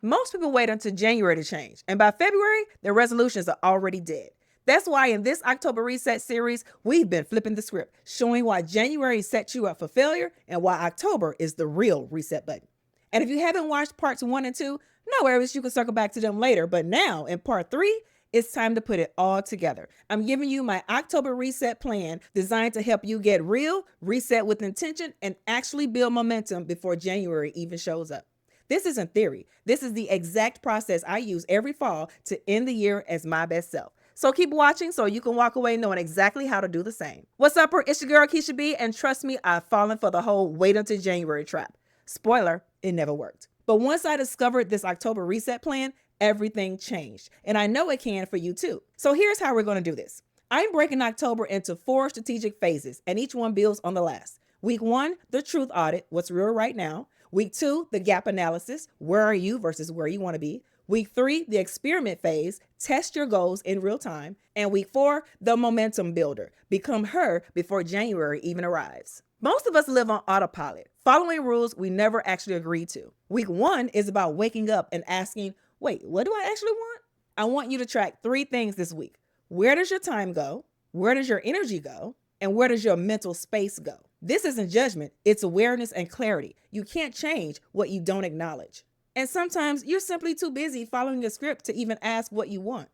Most people wait until January to change, and by February, their resolutions are already dead. That's why in this October Reset series, we've been flipping the script, showing why January sets you up for failure and why October is the real reset button. And if you haven't watched parts 1 and 2, no worries, you can circle back to them later. But now in part 3, it's time to put it all together. I'm giving you my October reset plan designed to help you get real, reset with intention, and actually build momentum before January even shows up. This isn't theory. This is the exact process I use every fall to end the year as my best self. So keep watching so you can walk away knowing exactly how to do the same. What's up, it's your girl Keisha B, and trust me, I've fallen for the whole wait until January trap. Spoiler, it never worked. But once I discovered this October reset plan, everything changed. And I know it can for you too. So here's how we're going to do this. I'm breaking October into 4 strategic phases, and each one builds on the last. Week 1, the truth audit, what's real right now. Week 2, the gap analysis, where are you versus where you want to be. Week 3, the experiment phase, test your goals in real time. And week 4, the momentum builder, become her before January even arrives. Most of us live on autopilot, following rules we never actually agreed to. Week 1 is about waking up and asking, wait, what do I actually want? I want you to track 3 things this week. Where does your time go? Where does your energy go? And where does your mental space go? This isn't judgment, it's awareness and clarity. You can't change what you don't acknowledge. And sometimes you're simply too busy following a script to even ask what you want.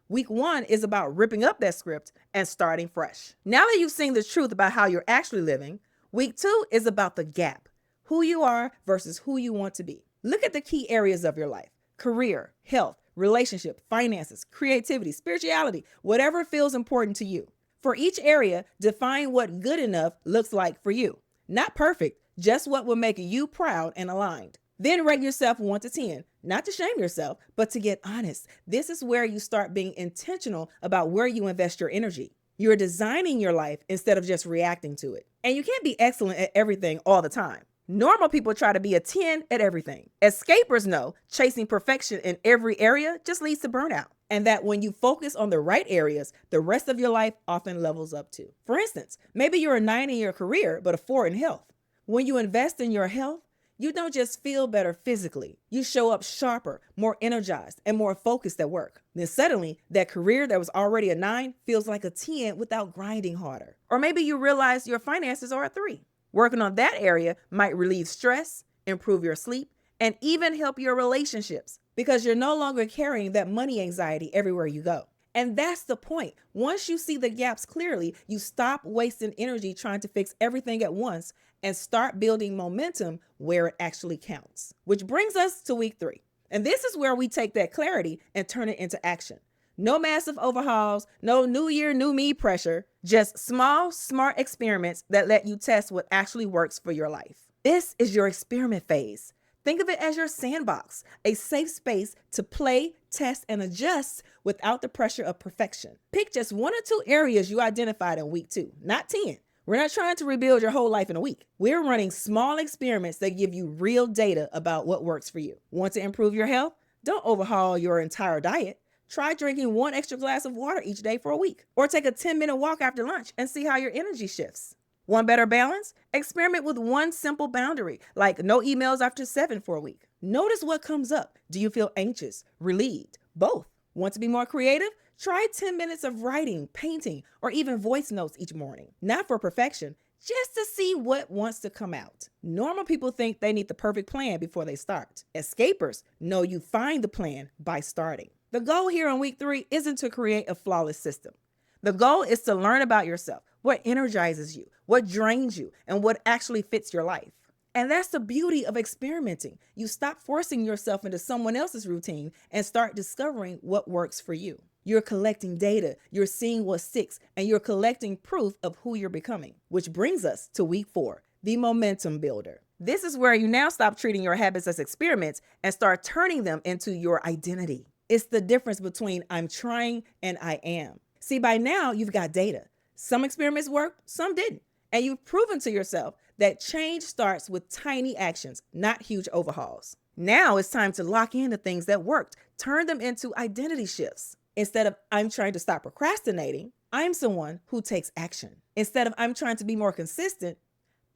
Week 1 is about ripping up that script and starting fresh. Now that you've seen the truth about how you're actually living, week 2 is about the gap, who you are versus who you want to be. Look at the key areas of your life: career, health, relationship, finances, creativity, spirituality, whatever feels important to you. For each area, define what good enough looks like for you. Not perfect, just what will make you proud and aligned. Then rate yourself 1 to 10, not to shame yourself, but to get honest. This is where you start being intentional about where you invest your energy. You're designing your life instead of just reacting to it. And you can't be excellent at everything all the time. Normal people try to be a 10 at everything. Escapers know chasing perfection in every area just leads to burnout. And that when you focus on the right areas, the rest of your life often levels up too. For instance, maybe you're a 9 in your career, but a 4 in health. When you invest in your health, you don't just feel better physically. You show up sharper, more energized, and more focused at work. Then suddenly, that career that was already a 9 feels like a 10 without grinding harder. Or maybe you realize your finances are a 3. Working on that area might relieve stress, improve your sleep, and even help your relationships because you're no longer carrying that money anxiety everywhere you go. And that's the point. Once you see the gaps clearly, you stop wasting energy trying to fix everything at once and start building momentum where it actually counts. Which brings us to week 3. And this is where we take that clarity and turn it into action. No massive overhauls, no new year, new me pressure, just small, smart experiments that let you test what actually works for your life. This is your experiment phase. Think of it as your sandbox, a safe space to play, test, and adjust without the pressure of perfection. Pick just 1 or 2 areas you identified in week 2, not 10. We're not trying to rebuild your whole life in a week. We're running small experiments that give you real data about what works for you. Want to improve your health? Don't overhaul your entire diet. Try drinking 1 extra glass of water each day for a week, or take a 10-minute walk after lunch and see how your energy shifts. Want better balance? Experiment with 1 simple boundary, like no emails after 7 for a week. Notice what comes up. Do you feel anxious, relieved? Both. Want to be more creative? Try 10 minutes of writing, painting, or even voice notes each morning. Not for perfection, just to see what wants to come out. Normal people think they need the perfect plan before they start. Escapers know you find the plan by starting. The goal here in week 3 isn't to create a flawless system. The goal is to learn about yourself, what energizes you, what drains you, and what actually fits your life. And that's the beauty of experimenting. You stop forcing yourself into someone else's routine and start discovering what works for you. You're collecting data, you're seeing what sticks, and you're collecting proof of who you're becoming. Which brings us to week 4, the momentum builder. This is where you now stop treating your habits as experiments and start turning them into your identity. It's the difference between I'm trying and I am. See, by now you've got data. Some experiments worked, some didn't. And you've proven to yourself that change starts with tiny actions, not huge overhauls. Now it's time to lock in the things that worked, turn them into identity shifts. Instead of I'm trying to stop procrastinating, I'm someone who takes action. Instead of I'm trying to be more consistent,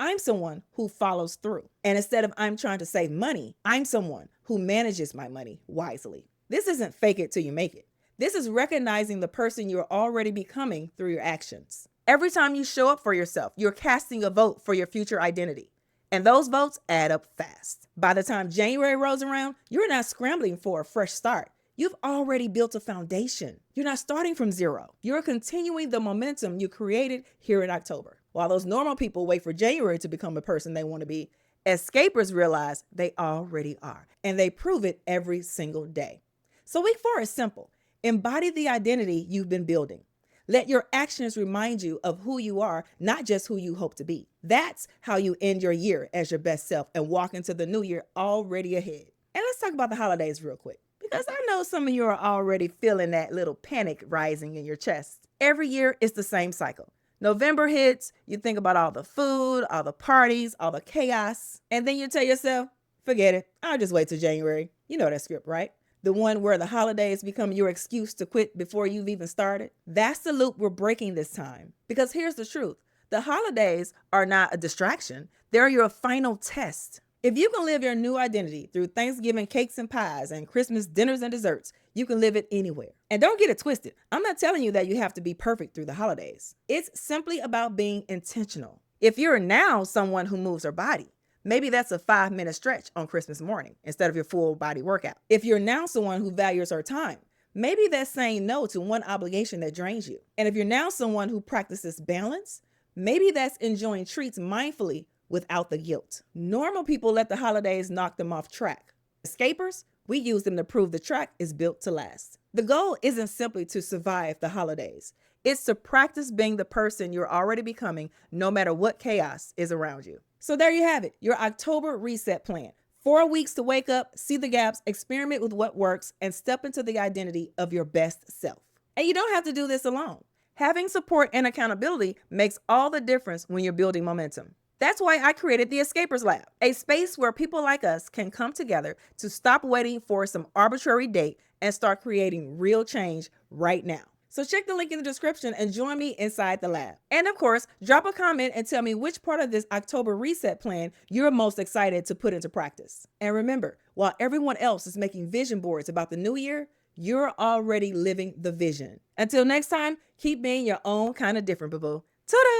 I'm someone who follows through. And instead of I'm trying to save money, I'm someone who manages my money wisely. This isn't fake it till you make it. This is recognizing the person you're already becoming through your actions. Every time you show up for yourself, you're casting a vote for your future identity. And those votes add up fast. By the time January rolls around, you're not scrambling for a fresh start. You've already built a foundation. You're not starting from zero. You're continuing the momentum you created here in October. While those normal people wait for January to become the person they want to be, escapers realize they already are, and they prove it every single day. So week 4 is simple. Embody the identity you've been building. Let your actions remind you of who you are, not just who you hope to be. That's how you end your year as your best self and walk into the new year already ahead. And let's talk about the holidays real quick, because I know some of you are already feeling that little panic rising in your chest. Every year it's the same cycle. November hits, you think about all the food, all the parties, all the chaos, and then you tell yourself, forget it, I'll just wait till January. You know that script, right? The one where the holidays become your excuse to quit before you've even started. That's the loop we're breaking this time. Because here's the truth. The holidays are not a distraction. They're your final test. If you can live your new identity through Thanksgiving cakes and pies and Christmas dinners and desserts, you can live it anywhere. And don't get it twisted. I'm not telling you that you have to be perfect through the holidays. It's simply about being intentional. If you're now someone who moves her body, maybe that's a 5-minute stretch on Christmas morning instead of your full body workout. If you're now someone who values her time, maybe that's saying no to one obligation that drains you. And if you're now someone who practices balance, maybe that's enjoying treats mindfully without the guilt. Normal people let the holidays knock them off track. Escapers, we use them to prove the track is built to last. The goal isn't simply to survive the holidays. It's to practice being the person you're already becoming, no matter what chaos is around you. So there you have it, your October reset plan. 4 weeks to wake up, see the gaps, experiment with what works, and step into the identity of your best self. And you don't have to do this alone. Having support and accountability makes all the difference when you're building momentum. That's why I created the Escapers Lab, a space where people like us can come together to stop waiting for some arbitrary date and start creating real change right now. So check the link in the description and join me inside the lab. And of course, drop a comment and tell me which part of this October reset plan you're most excited to put into practice. And remember, while everyone else is making vision boards about the new year, you're already living the vision. Until next time, keep being your own kind of different, boo-boo. Ta-da!